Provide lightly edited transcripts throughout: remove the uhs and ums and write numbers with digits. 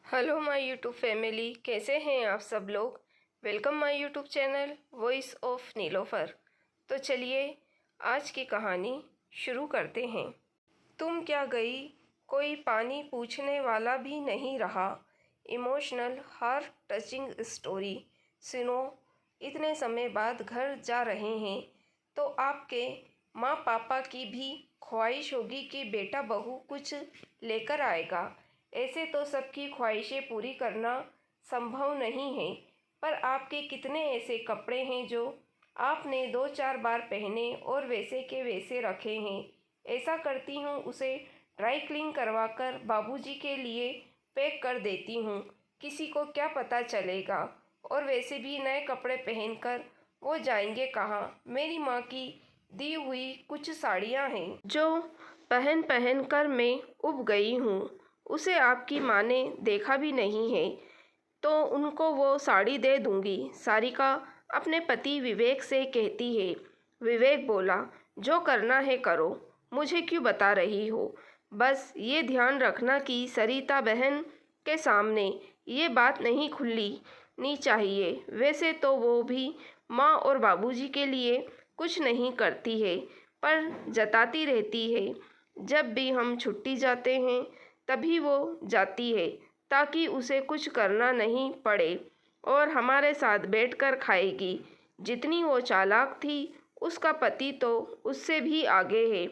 Hello my YouTube family, कैसे हैं आप सब लोग। Welcome my YouTube channel voice of Nilofar. तो चलिए आज की कहानी शुरू करते हैं। तुम क्या गई, कोई पानी पूछने वाला भी नहीं रहा। इमोशनल हार्ट टचिंग स्टोरी सुनो। इतने समय बाद घर जा रहे हैं तो आपके माँ पापा की भी ख्वाहिश होगी कि बेटा बहू कुछ लेकर आएगा। ऐसे तो सबकी ख्वाहिशें पूरी करना संभव नहीं है, पर आपके कितने ऐसे कपड़े हैं जो आपने 2-4 बार पहने और वैसे के वैसे रखे हैं। ऐसा करती हूँ, उसे ड्राई क्लीन करवाकर बाबूजी के लिए पैक कर देती हूँ। किसी को क्या पता चलेगा। और वैसे भी नए कपड़े पहनकर वो जाएंगे कहाँ। मेरी माँ की दी हुई कुछ साड़ियाँ हैं जो पहन पहन कर मैं उब गई हूँ। उसे आपकी माँ ने देखा भी नहीं है तो उनको वो साड़ी दे दूंगी, सारिका अपने पति विवेक से कहती है। विवेक बोला, जो करना है करो, मुझे क्यों बता रही हो। बस ये ध्यान रखना कि सरिता बहन के सामने ये बात नहीं खुलनी चाहिए। वैसे तो वो भी माँ और बाबूजी के लिए कुछ नहीं करती है, पर जताती रहती है। जब भी हम छुट्टी जाते हैं तभी वो जाती है ताकि उसे कुछ करना नहीं पड़े और हमारे साथ बैठकर खाएगी। जितनी वो चालाक थी उसका पति तो उससे भी आगे है।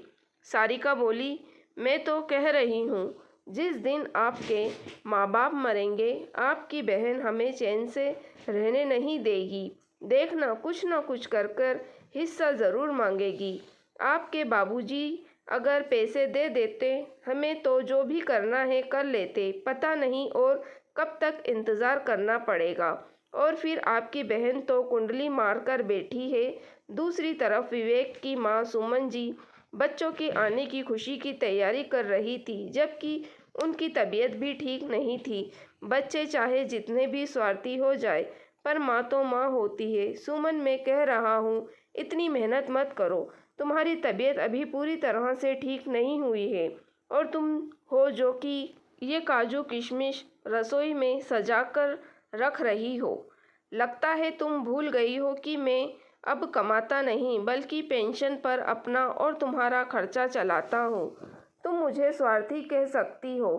सारिका बोली, मैं तो कह रही हूँ जिस दिन आपके माँ बाप मरेंगे आपकी बहन हमें चैन से रहने नहीं देगी। देखना कुछ ना कुछ कर कर हिस्सा ज़रूर मांगेगी। आपके बाबूजी अगर पैसे दे देते हमें तो जो भी करना है कर लेते, पता नहीं और कब तक इंतज़ार करना पड़ेगा। और फिर आपकी बहन तो कुंडली मार कर बैठी है। दूसरी तरफ विवेक की माँ सुमन जी बच्चों के आने की खुशी की तैयारी कर रही थी, जबकि उनकी तबीयत भी ठीक नहीं थी। बच्चे चाहे जितने भी स्वार्थी हो जाए पर माँ तो माँ होती है। सुमन, मैं कह रहा हूँ इतनी मेहनत मत करो। तुम्हारी तबीयत अभी पूरी तरह से ठीक नहीं हुई है और तुम हो जो कि ये काजू किशमिश रसोई में सजा कर रख रही हो। लगता है तुम भूल गई हो कि मैं अब कमाता नहीं बल्कि पेंशन पर अपना और तुम्हारा खर्चा चलाता हूँ। तुम मुझे स्वार्थी कह सकती हो,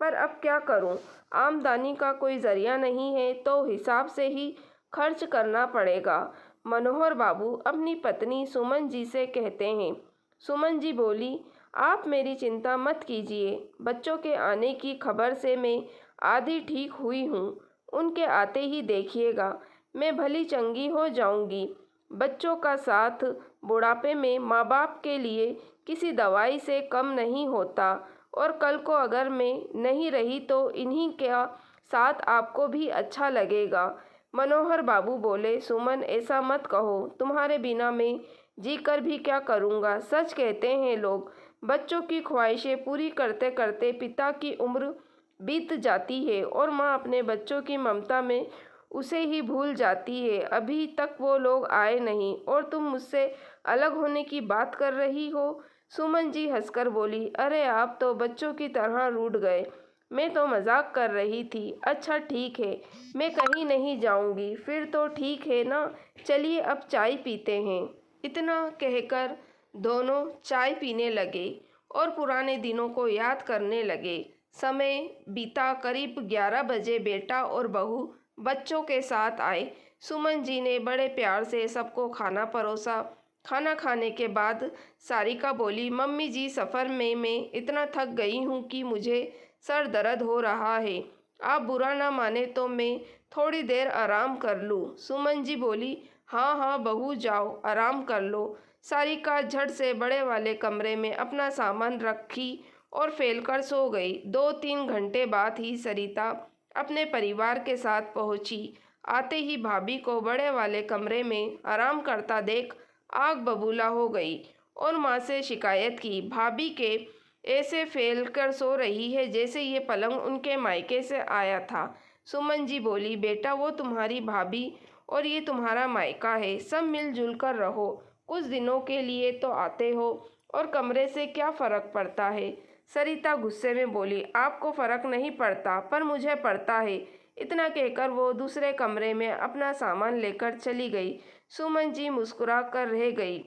पर अब क्या करूँ। आमदनी का कोई जरिया नहीं है तो हिसाब से ही खर्च करना पड़ेगा। मनोहर बाबू अपनी पत्नी सुमन जी से कहते हैं। सुमन जी बोली, आप मेरी चिंता मत कीजिए। बच्चों के आने की खबर से मैं आधी ठीक हुई हूँ। उनके आते ही देखिएगा मैं भली चंगी हो जाऊंगी। बच्चों का साथ बुढ़ापे में माँ बाप के लिए किसी दवाई से कम नहीं होता। और कल को अगर मैं नहीं रही तो इन्हीं का साथ आपको भी अच्छा लगेगा। मनोहर बाबू बोले, सुमन ऐसा मत कहो, तुम्हारे बिना मैं जी कर भी क्या करूँगा। सच कहते हैं लोग, बच्चों की ख्वाहिशें पूरी करते करते पिता की उम्र बीत जाती है और माँ अपने बच्चों की ममता में उसे ही भूल जाती है। अभी तक वो लोग आए नहीं और तुम मुझसे अलग होने की बात कर रही हो। सुमन जी हंसकर बोली, अरे आप तो बच्चों की तरह रूठ गए। मैं तो मजाक कर रही थी। अच्छा ठीक है, मैं कहीं नहीं जाऊंगी। फिर तो ठीक है ना, चलिए अब चाय पीते हैं। इतना कहकर दोनों चाय पीने लगे और पुराने दिनों को याद करने लगे। समय बीता, करीब 11 बजे बेटा और बहू बच्चों के साथ आए। सुमन जी ने बड़े प्यार से सबको खाना परोसा। खाना खाने के बाद सारिका बोली, मम्मी जी सफ़र में मैं इतना थक गई हूँ कि मुझे सर दर्द हो रहा है। आप बुरा ना माने तो मैं थोड़ी देर आराम कर लूँ। सुमन जी बोली, हाँ हाँ बहू जाओ आराम कर लो। सारिका झट से बड़े वाले कमरे में अपना सामान रखी और फैलकर सो गई। 2-3 घंटे बाद ही सरिता अपने परिवार के साथ पहुंची। आते ही भाभी को बड़े वाले कमरे में आराम करता देख आग बबूला हो गई और माँ से शिकायत की, भाभी के ऐसे फैल कर सो रही है जैसे ये पलंग उनके मायके से आया था। सुमन जी बोली, बेटा वो तुम्हारी भाभी और ये तुम्हारा मायका है, सब मिलजुल कर रहो। कुछ दिनों के लिए तो आते हो और कमरे से क्या फ़र्क पड़ता है। सरिता गुस्से में बोली, आपको फ़र्क नहीं पड़ता पर मुझे पड़ता है। इतना कहकर वो दूसरे कमरे में अपना सामान लेकर चली गई। सुमन जी मुस्कुरा कर रह गई।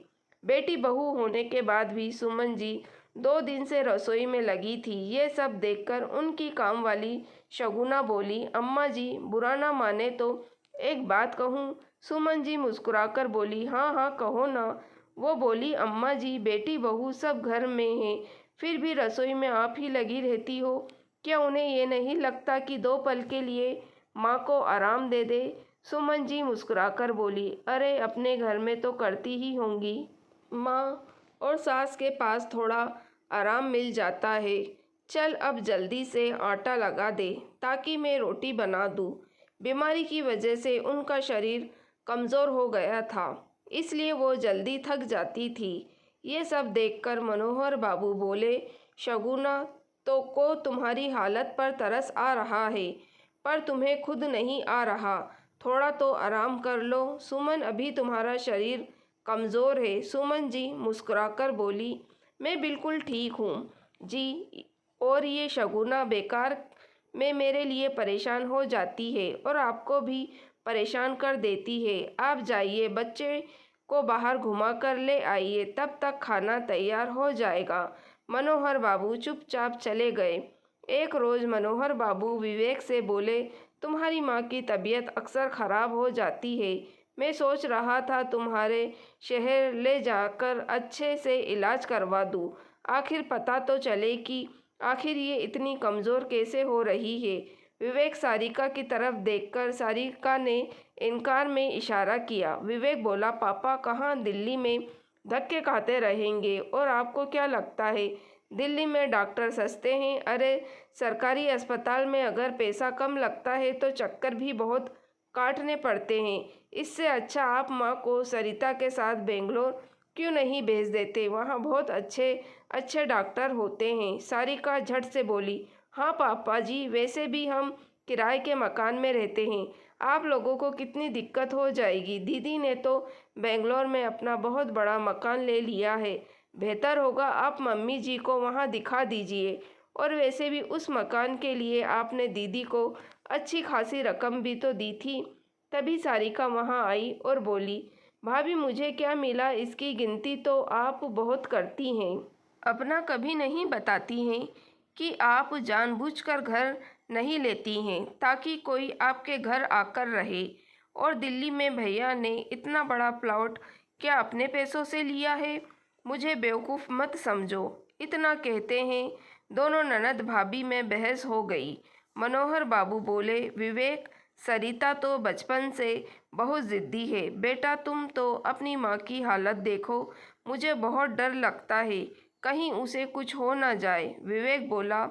बेटी बहू होने के बाद भी सुमन जी 2 दिन से रसोई में लगी थी। ये सब देखकर उनकी काम वाली शगुना बोली, अम्मा जी बुरा ना माने तो एक बात कहूँ। सुमन जी मुस्कुराकर बोली, हाँ हाँ कहो ना। वो बोली, अम्मा जी बेटी बहू सब घर में हैं, फिर भी रसोई में आप ही लगी रहती हो। क्या उन्हें ये नहीं लगता कि 2 पल के लिए माँ को आराम दे दे? सुमन जी मुस्कुराकर बोली, अरे अपने घर में तो करती ही होंगी। माँ और सास के पास थोड़ा आराम मिल जाता है। चल अब जल्दी से आटा लगा दे ताकि मैं रोटी बना दूँ। बीमारी की वजह से उनका शरीर कमज़ोर हो गया था, इसलिए वो जल्दी थक जाती थी। ये सब देखकर मनोहर बाबू बोले, शगुना तो को तुम्हारी हालत पर तरस आ रहा है, पर तुम्हें खुद नहीं आ रहा। थोड़ा तो आराम कर लो। सुमन अभी तुम्हारा शरीर कमज़ोर है। सुमन जी मुस्कुराकर बोली, मैं बिल्कुल ठीक हूँ जी। और ये शगुना बेकार में मेरे लिए परेशान हो जाती है और आपको भी परेशान कर देती है। आप जाइए, बच्चे को बाहर घुमा कर ले आइए, तब तक खाना तैयार हो जाएगा। मनोहर बाबू चुपचाप चले गए। एक रोज़ मनोहर बाबू विवेक से बोले, तुम्हारी माँ की तबीयत अक्सर ख़राब हो जाती है। मैं सोच रहा था तुम्हारे शहर ले जाकर अच्छे से इलाज करवा दूँ। आखिर पता तो चले कि आखिर ये इतनी कमज़ोर कैसे हो रही है। विवेक सारिका की तरफ देखकर सारिका ने इनकार में इशारा किया। विवेक बोला, पापा कहाँ दिल्ली में धक्के खाते रहेंगे? और आपको क्या लगता है दिल्ली में डॉक्टर सस्ते हैं? अरे सरकारी अस्पताल में अगर पैसा कम लगता है तो चक्कर भी बहुत काटने पड़ते हैं। इससे अच्छा आप माँ को सरिता के साथ बेंगलोर क्यों नहीं भेज देते? वहाँ बहुत अच्छे अच्छे डॉक्टर होते हैं। सारिका झट से बोली, हाँ पापा जी, वैसे भी हम किराए के मकान में रहते हैं, आप लोगों को कितनी दिक्कत हो जाएगी। दीदी ने तो बेंगलोर में अपना बहुत बड़ा मकान ले लिया है। बेहतर होगा आप मम्मी जी को वहाँ दिखा दीजिए। और वैसे भी उस मकान के लिए आपने दीदी को अच्छी खासी रकम भी तो दी थी। तभी सारिका वहाँ आई और बोली, भाभी मुझे क्या मिला इसकी गिनती तो आप बहुत करती हैं। अपना कभी नहीं बताती हैं कि आप जानबूझकर घर नहीं लेती हैं ताकि कोई आपके घर आकर रहे। और दिल्ली में भैया ने इतना बड़ा प्लॉट क्या अपने पैसों से लिया है? मुझे बेवकूफ़ मत समझो। इतना कहते हैं दोनों ननद भाभी में बहस हो गई। मनोहर बाबू बोले, विवेक सरिता तो बचपन से बहुत ज़िद्दी है। बेटा तुम तो अपनी माँ की हालत देखो, मुझे बहुत डर लगता है कहीं उसे कुछ हो ना जाए। विवेक बोला,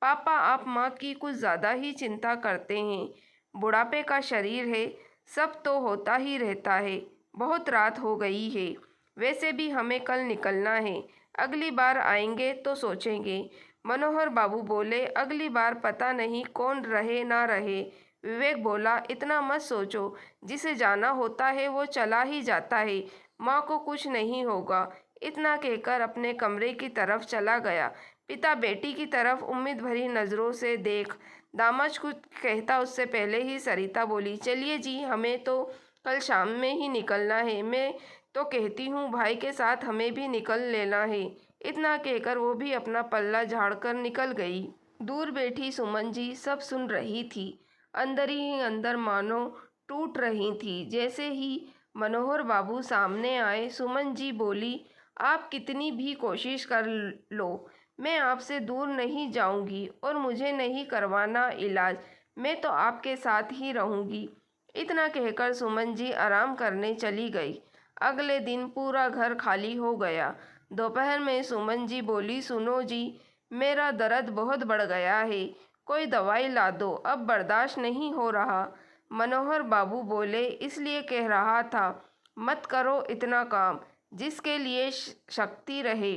पापा आप माँ की कुछ ज़्यादा ही चिंता करते हैं। बुढ़ापे का शरीर है, सब तो होता ही रहता है। बहुत रात हो गई है, वैसे भी हमें कल निकलना है। अगली बार आएंगे तो सोचेंगे। मनोहर बाबू बोले, अगली बार पता नहीं कौन रहे ना रहे। विवेक बोला, इतना मत सोचो, जिसे जाना होता है वो चला ही जाता है, माँ को कुछ नहीं होगा। इतना कहकर अपने कमरे की तरफ चला गया। पिता बेटी की तरफ उम्मीद भरी नज़रों से देख दामाद कुछ कहता उससे पहले ही सरिता बोली, चलिए जी, हमें तो कल शाम में ही निकलना है। मैं तो कहती हूँ भाई के साथ हमें भी निकल लेना है। इतना कहकर वो भी अपना पल्ला झाड़कर निकल गई। दूर बैठी सुमन जी सब सुन रही थी। अंदर ही अंदर मानो टूट रही थी। जैसे ही मनोहर बाबू सामने आए, सुमन जी बोली, आप कितनी भी कोशिश कर लो, मैं आपसे दूर नहीं जाऊंगी और मुझे नहीं करवाना इलाज, मैं तो आपके साथ ही रहूंगी। इतना कहकर सुमन जी आराम करने चली गई। अगले दिन पूरा घर खाली हो गया। दोपहर में सुमन जी बोली, सुनो जी, मेरा दर्द बहुत बढ़ गया है, कोई दवाई ला दो, अब बर्दाश्त नहीं हो रहा। मनोहर बाबू बोले, इसलिए कह रहा था मत करो इतना काम, जिसके लिए शक्ति रहे।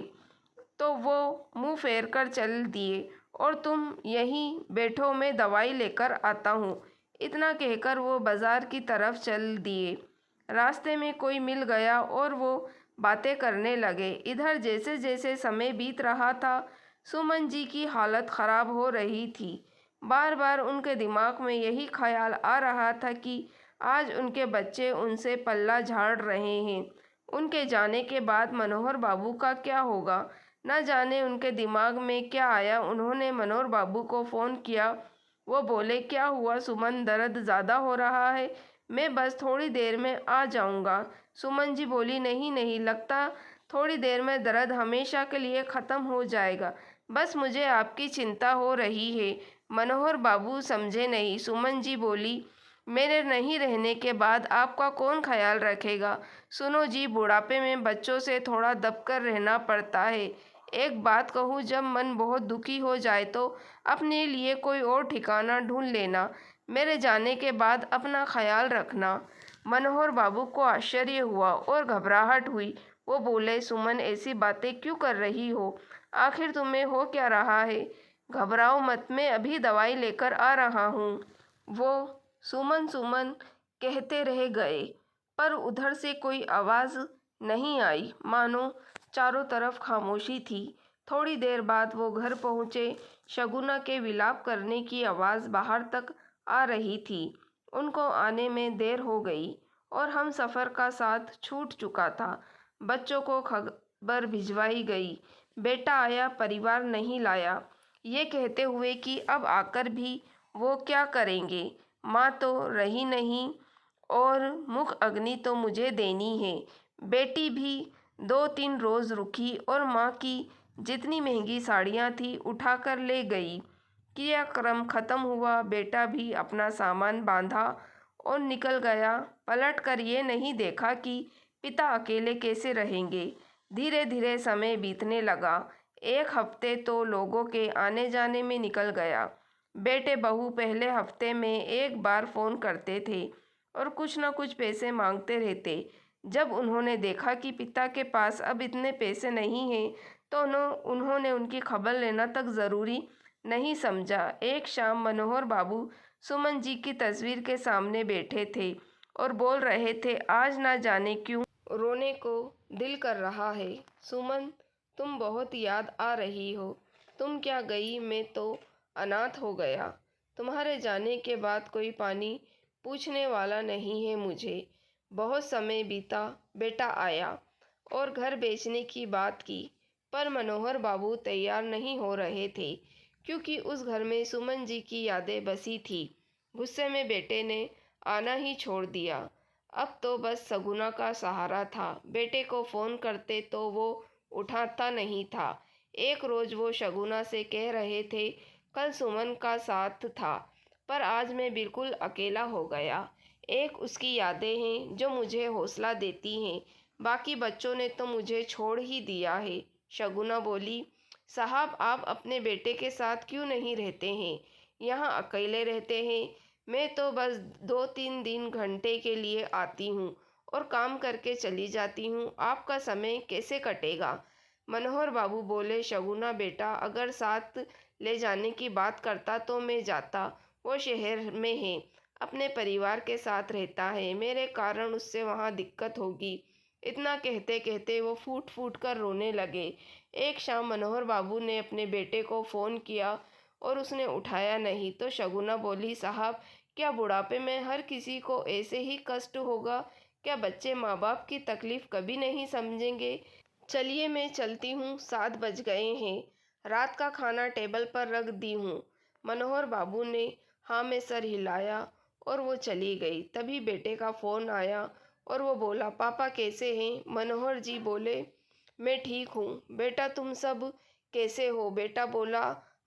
तो वो मुंह फेर कर चल दिए और तुम यहीं बैठो, मैं दवाई लेकर आता हूँ। इतना कहकर वो बाजार की तरफ चल दिए। रास्ते में कोई मिल गया और वो बातें करने लगे। इधर जैसे जैसे समय बीत रहा था, सुमन जी की हालत ख़राब हो रही थी। बार बार उनके दिमाग में यही ख्याल आ रहा था कि आज उनके बच्चे उनसे पल्ला झाड़ रहे हैं। उनके जाने के बाद मनोहर बाबू का क्या होगा, न जाने उनके दिमाग में क्या आया। उन्होंने मनोहर बाबू को फ़ोन किया। वो बोले, क्या हुआ सुमन, दर्द ज़्यादा हो रहा है? मैं बस थोड़ी देर में आ जाऊंगा। सुमन जी बोली, नहीं नहीं, लगता थोड़ी देर में दर्द हमेशा के लिए ख़त्म हो जाएगा। बस मुझे आपकी चिंता हो रही है। मनोहर बाबू समझे नहीं। सुमन जी बोली, मेरे नहीं रहने के बाद आपका कौन ख्याल रखेगा? सुनो जी, बुढ़ापे में बच्चों से थोड़ा दबकर रहना पड़ता है। एक बात कहूँ, जब मन बहुत दुखी हो जाए तो अपने लिए कोई और ठिकाना ढूंढ लेना। मेरे जाने के बाद अपना ख्याल रखना। मनोहर बाबू को आश्चर्य हुआ और घबराहट हुई। वो बोले, सुमन ऐसी बातें क्यों कर रही हो? आखिर तुम्हें हो क्या रहा है? घबराओ मत, मैं अभी दवाई लेकर आ रहा हूँ। वो सुमन सुमन कहते रह गए, पर उधर से कोई आवाज़ नहीं आई, मानो चारों तरफ खामोशी थी। थोड़ी देर बाद वो घर पहुँचे। शगुना के विलाप करने की आवाज़ बाहर तक आ रही थी। उनको आने में देर हो गई और हम सफ़र का साथ छूट चुका था। बच्चों को खबर भिजवाई गई, बेटा आया, परिवार नहीं लाया, ये कहते हुए कि अब आकर भी वो क्या करेंगे। माँ तो रही नहीं और मुख अग्नि तो मुझे देनी है। बेटी भी 2-3 रोज़ रुकी और माँ की जितनी महंगी साड़ियाँ थी उठाकर ले गई। क्रियाक्रम खत्म हुआ। बेटा भी अपना सामान बांधा और निकल गया। पलट कर ये नहीं देखा कि पिता अकेले कैसे रहेंगे। धीरे धीरे समय बीतने लगा। 1 हफ्ते तो लोगों के आने जाने में निकल गया। बेटे बहू पहले हफ्ते में 1 बार फ़ोन करते थे और कुछ न कुछ पैसे मांगते रहते। जब उन्होंने देखा कि पिता के पास अब इतने पैसे नहीं हैं, तो उन्होंने उनकी खबर लेना तक ज़रूरी नहीं समझा। एक शाम मनोहर बाबू सुमन जी की तस्वीर के सामने बैठे थे और बोल रहे थे, आज ना जाने क्यों रोने को दिल कर रहा है। सुमन, तुम बहुत याद आ रही हो। तुम क्या गई, मैं तो अनाथ हो गया। तुम्हारे जाने के बाद कोई पानी पूछने वाला नहीं है मुझे। बहुत समय बीता, बेटा आया और घर बेचने की बात की, पर मनोहर बाबू तैयार नहीं हो रहे थे, क्योंकि उस घर में सुमन जी की यादें बसी थी। गुस्से में बेटे ने आना ही छोड़ दिया। अब तो बस सगुना का सहारा था। बेटे को फ़ोन करते तो वो उठाता नहीं था। एक रोज़ वो शगुना से कह रहे थे, कल सुमन का साथ था, पर आज मैं बिल्कुल अकेला हो गया। एक उसकी यादें हैं जो मुझे हौसला देती हैं, बाकी बच्चों ने तो मुझे छोड़ ही दिया है। शगुना बोली, साहब आप अपने बेटे के साथ क्यों नहीं रहते हैं? यहाँ अकेले रहते हैं। मैं तो बस 2-3 दिन घंटे के लिए आती हूँ और काम करके चली जाती हूँ। आपका समय कैसे कटेगा? मनोहर बाबू बोले, शगुना बेटा, अगर साथ ले जाने की बात करता तो मैं जाता। वो शहर में है, अपने परिवार के साथ रहता है, मेरे कारण उससे वहाँ दिक्कत होगी। इतना कहते कहते वो फूट फूट कर रोने लगे। एक शाम मनोहर बाबू ने अपने बेटे को फ़ोन किया और उसने उठाया नहीं, तो शगुना बोली, साहब, क्या बुढ़ापे में हर किसी को ऐसे ही कष्ट होगा? क्या बच्चे माँ बाप की तकलीफ़ कभी नहीं समझेंगे? चलिए मैं चलती हूँ, 7 बज गए हैं। रात का खाना टेबल पर रख दी हूँ। मनोहर बाबू ने हाँ में सर हिलाया और वो चली गई। तभी बेटे का फ़ोन आया और वो बोला, पापा कैसे हैं? मनोहर जी बोले, मैं ठीक हूँ। बेटा तुम सब कैसे हो? बेटा बोला,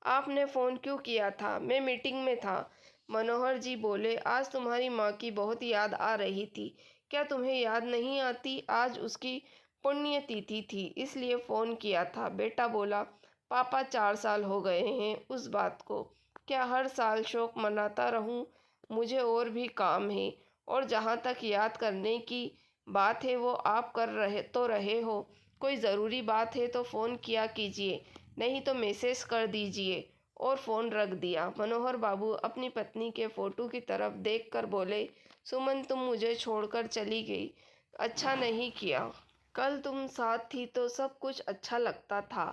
आपने फ़ोन क्यों किया था? मैं मीटिंग में था। मनोहर जी बोले, आज तुम्हारी माँ की बहुत याद आ रही थी। क्या तुम्हें याद नहीं आती? आज उसकी पुण्यतिथि थी, इसलिए फ़ोन किया था। बेटा बोला, पापा 4 साल हो गए हैं उस बात को। क्या हर साल शोक मनाता रहूं? मुझे और भी काम है। और जहाँ तक याद करने की बात है, वो आप कर रहे हो। कोई ज़रूरी बात है तो फ़ोन किया कीजिए, नहीं तो मैसेज कर दीजिए। और फ़ोन रख दिया। मनोहर बाबू अपनी पत्नी के फ़ोटो की तरफ देखकर बोले, सुमन, तुम मुझे छोड़कर चली गई। अच्छा नहीं किया। कल तुम साथ थी तो सब कुछ अच्छा लगता था।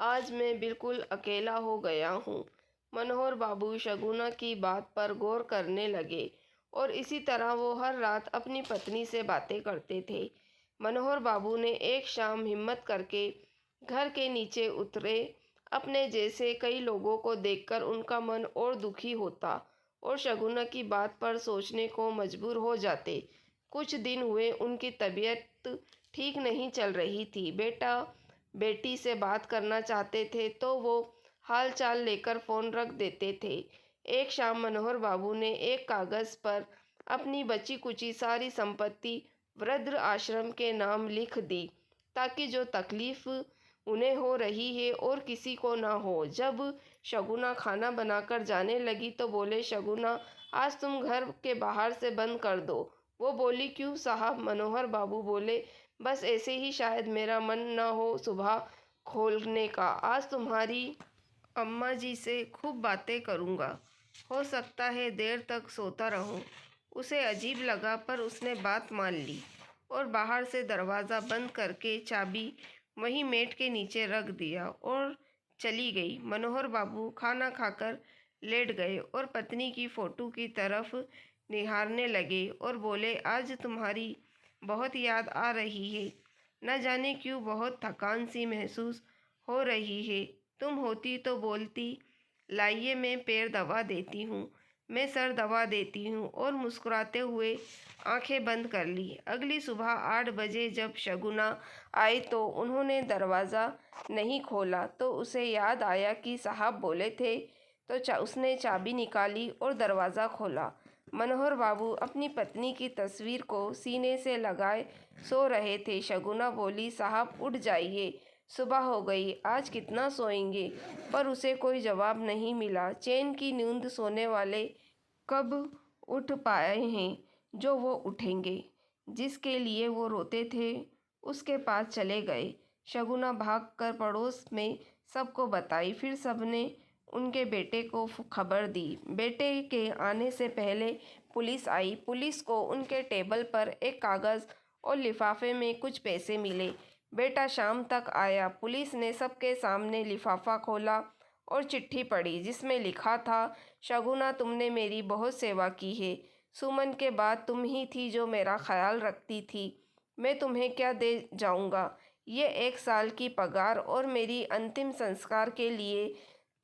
आज मैं बिल्कुल अकेला हो गया हूँ। मनोहर बाबू शगुना की बात पर गौर करने लगे और इसी तरह वो हर रात अपनी पत्नी से बातें करते थे। मनोहर बाबू ने एक शाम हिम्मत करके घर के नीचे उतरे। अपने जैसे कई लोगों को देखकर उनका मन और दुखी होता और शगुना की बात पर सोचने को मजबूर हो जाते। कुछ दिन हुए उनकी तबीयत ठीक नहीं चल रही थी। बेटा बेटी से बात करना चाहते थे तो वो हाल चाल लेकर फ़ोन रख देते थे। एक शाम मनोहर बाबू ने एक कागज़ पर अपनी बची कुची सारी संपत्ति वृद्ध आश्रम के नाम लिख दी ताकि जो तकलीफ़ उन्हें हो रही है और किसी को ना हो। जब शगुना खाना बनाकर जाने लगी तो बोले, शगुना आज तुम घर के बाहर से बंद कर दो। वो बोली, क्यों साहब? मनोहर बाबू बोले, बस ऐसे ही, शायद मेरा मन ना हो सुबह खोलने का। आज तुम्हारी अम्मा जी से खूब बातें करूँगा, हो सकता है देर तक सोता रहूँ। उसे अजीब लगा पर उसने बात मान ली और बाहर से दरवाज़ा बंद करके चाबी वहीं मेट के नीचे रख दिया और चली गई। मनोहर बाबू खाना खाकर लेट गए और पत्नी की फ़ोटो की तरफ निहारने लगे और बोले, आज तुम्हारी बहुत याद आ रही है। न जाने क्यों बहुत थकान सी महसूस हो रही है। तुम होती तो बोलती, लाइए मैं पैर दबा देती हूँ, मैं सर दबा देती हूँ, और मुस्कुराते हुए आंखें बंद कर ली। अगली सुबह 8 बजे जब शगुना आई तो उन्होंने दरवाज़ा नहीं खोला तो उसे याद आया कि साहब बोले थे, तो उसने चाबी निकाली और दरवाज़ा खोला। मनोहर बाबू अपनी पत्नी की तस्वीर को सीने से लगाए सो रहे थे। शगुना बोली, साहब उठ जाइए, सुबह हो गई, आज कितना सोएंगे? पर उसे कोई जवाब नहीं मिला। चैन की नींद सोने वाले कब उठ पाए हैं जो वो उठेंगे। जिसके लिए वो रोते थे उसके पास चले गए। शगुना भागकर पड़ोस में सबको बताई। फिर सबने उनके बेटे को खबर दी। बेटे के आने से पहले पुलिस आई। पुलिस को उनके टेबल पर एक कागज़ और लिफाफे में कुछ पैसे मिले। बेटा शाम तक आया। पुलिस ने सबके सामने लिफाफा खोला और चिट्ठी पढ़ी जिसमें लिखा था, शगुना तुमने मेरी बहुत सेवा की है। सुमन के बाद तुम ही थी जो मेरा ख्याल रखती थी। मैं तुम्हें क्या दे जाऊंगा? ये 1 साल की पगार और मेरी अंतिम संस्कार के लिए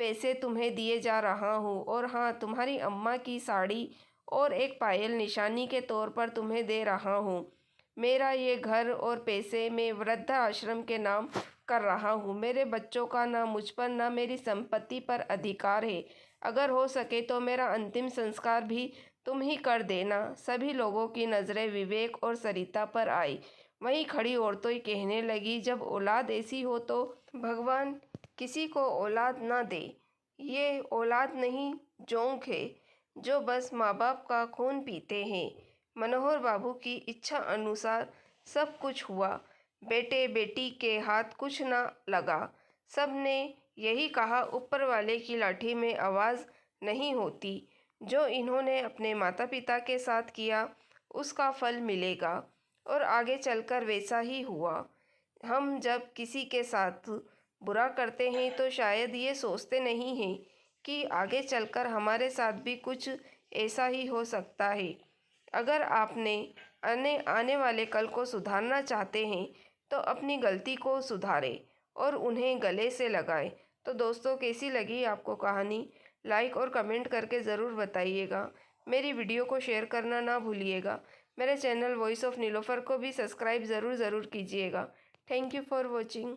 पैसे तुम्हें दिए जा रहा हूँ। और हाँ, तुम्हारी अम्मा की साड़ी और एक पायल निशानी के तौर पर तुम्हें दे रहा हूँ। मेरा ये घर और पैसे मैं वृद्ध आश्रम के नाम कर रहा हूँ। मेरे बच्चों का ना मुझ पर ना मेरी संपत्ति पर अधिकार है। अगर हो सके तो मेरा अंतिम संस्कार भी तुम ही कर देना। सभी लोगों की नज़रें विवेक और सरिता पर आई। वहीं खड़ी औरतें ही कहने लगी, जब औलाद ऐसी हो तो भगवान किसी को औलाद ना दे। ये औलाद नहीं, जोंक है जो बस माँ बाप का खून पीते हैं। मनोहर बाबू की इच्छा अनुसार सब कुछ हुआ। बेटे बेटी के हाथ कुछ ना लगा। सब ने यही कहा, ऊपर वाले की लाठी में आवाज़ नहीं होती। जो इन्होंने अपने माता पिता के साथ किया उसका फल मिलेगा और आगे चलकर वैसा ही हुआ। हम जब किसी के साथ बुरा करते हैं तो शायद ये सोचते नहीं हैं कि आगे चलकर हमारे साथ भी कुछ ऐसा ही हो सकता है। अगर आपने आने वाले कल को सुधारना चाहते हैं तो अपनी गलती को सुधारें और उन्हें गले से लगाएं। तो दोस्तों, कैसी लगी आपको कहानी? लाइक और कमेंट करके ज़रूर बताइएगा। मेरी वीडियो को शेयर करना ना भूलिएगा। मेरे चैनल वॉइस ऑफ नीलोफर को भी सब्सक्राइब ज़रूर कीजिएगा। Thank you for watching.